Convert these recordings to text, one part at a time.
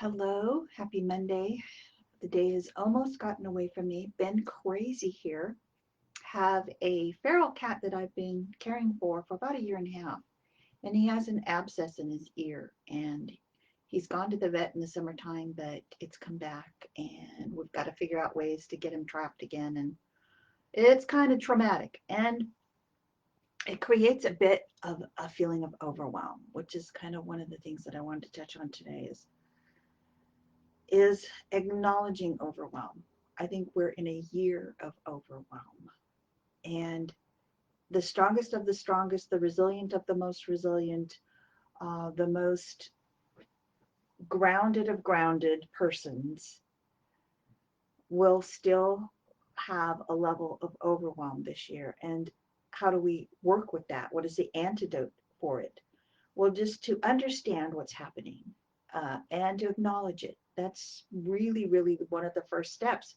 Hello, happy Monday. The day has almost gotten away from me. Been crazy here. Have a feral cat that I've been caring for about a year and a half, and he has an abscess in his ear. And he's gone to the vet in the summertime, but it's come back, and we've got to figure out ways to get him trapped again. And it's kind of traumatic, and it creates a bit of a feeling of overwhelm, which is kind of one of the things that I wanted to touch on today. Is acknowledging overwhelm. I think we're in a year of overwhelm. And the strongest of the strongest, the resilient of the most resilient, the most grounded of grounded persons will still have a level of overwhelm this year. And how do we work with that? What is the antidote for it? Well, just to understand what's happening and to acknowledge it. That's really, really one of the first steps,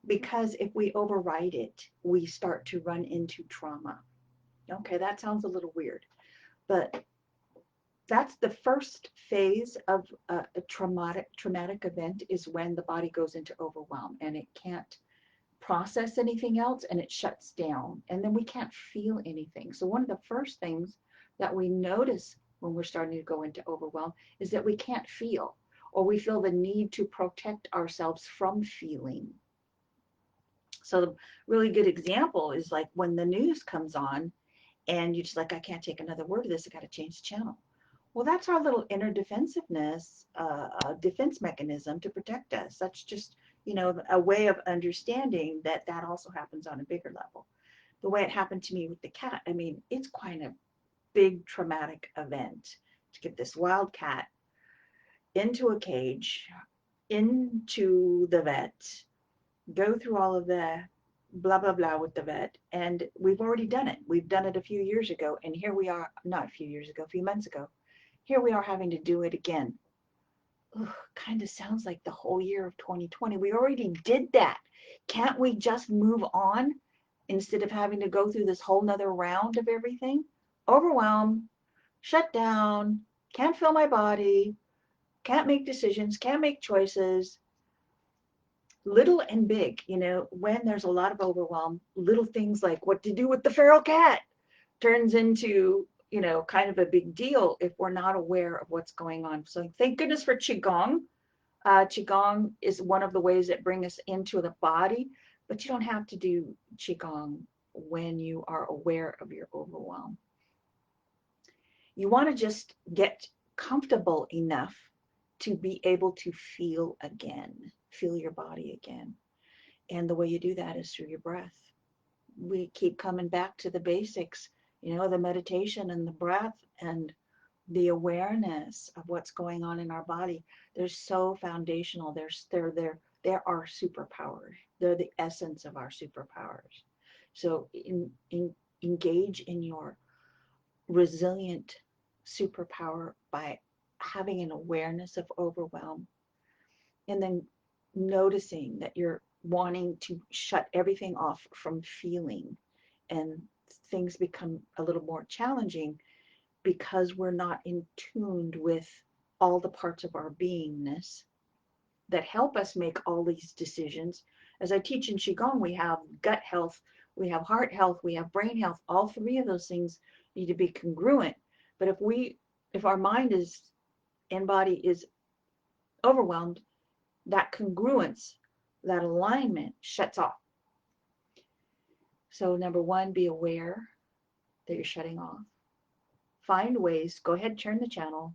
because if we override it, we start to run into trauma. Okay, that sounds a little weird, but that's the first phase of a traumatic event, is when the body goes into overwhelm and it can't process anything else and it shuts down, and then we can't feel anything. So one of the first things that we notice when we're starting to go into overwhelm is that we can't feel, or we feel the need to protect ourselves from feeling. So the really good example is like when the news comes on and you're just like, I can't take another word of this. I got to change the channel. Well, that's our little inner defensiveness, defense mechanism to protect us. That's just, a way of understanding that that also happens on a bigger level. The way it happened to me with the cat, I mean, it's quite a big traumatic event to get this wild cat into a cage, into the vet, go through all of the blah blah blah with the vet, and we've already done it. We've done it a few years ago, and here we are, not a few years ago, a few months ago, here we are having to do it again. Ugh, kind of sounds like the whole year of 2020. We already did that. Can't we just move on instead of having to go through this whole nother round of everything? Overwhelm, shut down, can't feel my body, can't make decisions, can't make choices, little and big. When there's a lot of overwhelm, little things like what to do with the feral cat turns into, kind of a big deal if we're not aware of what's going on. So thank goodness for Qigong. Qigong is one of the ways that bring us into the body, but you don't have to do Qigong when you are aware of your overwhelm. You want to just get comfortable enough to be able to feel again, feel your body again. And the way you do that is through your breath. We keep coming back to the basics, the meditation and the breath and the awareness of what's going on in our body. They're so foundational. They're our superpowers. They're the essence of our superpowers. So engage in your resilient superpower by having an awareness of overwhelm, and then noticing that you're wanting to shut everything off from feeling, and things become a little more challenging because we're not in tuned with all the parts of our beingness that help us make all these decisions. As I teach in Qigong, we have gut health, we have heart health, we have brain health. All three of those things need to be congruent. But if our mind is and body is overwhelmed, that congruence, that alignment shuts off. So number one, be aware that you're shutting off. Find ways, go ahead, turn the channel,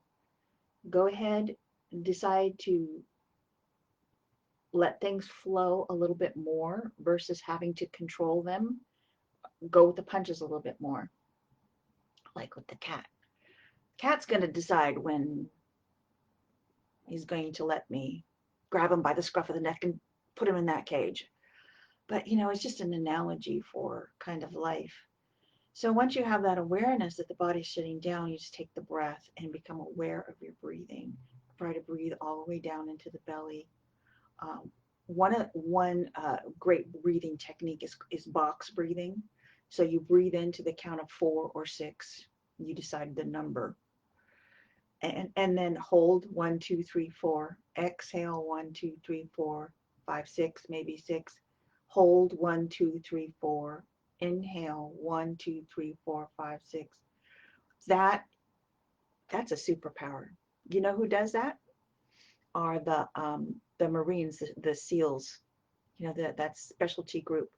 go ahead and decide to let things flow a little bit more versus having to control them. Go with the punches a little bit more, like with the cat. Cat's going to decide when he's going to let me grab him by the scruff of the neck and put him in that cage. But, it's just an analogy for kind of life. So once you have that awareness that the body's shutting down, you just take the breath and become aware of your breathing. Try to breathe all the way down into the belly. One great breathing technique is box breathing. So you breathe into the count of 4 or 6. You decide the number. And then hold 1, 2, 3, 4. Exhale 1, 2, 3, 4, 5, 6, maybe 6. Hold 1, 2, 3, 4. Inhale 1, 2, 3, 4, 5, 6. That that's a superpower. You know who does that? Are the Marines, the SEALs. You know that specialty group.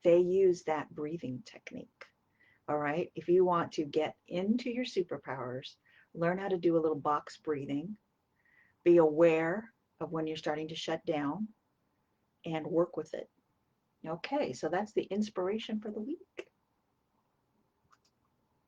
They use that breathing technique. All right. If you want to get into your superpowers, learn how to do a little box breathing. Be aware of when you're starting to shut down and work with it. Okay, so that's the inspiration for the week.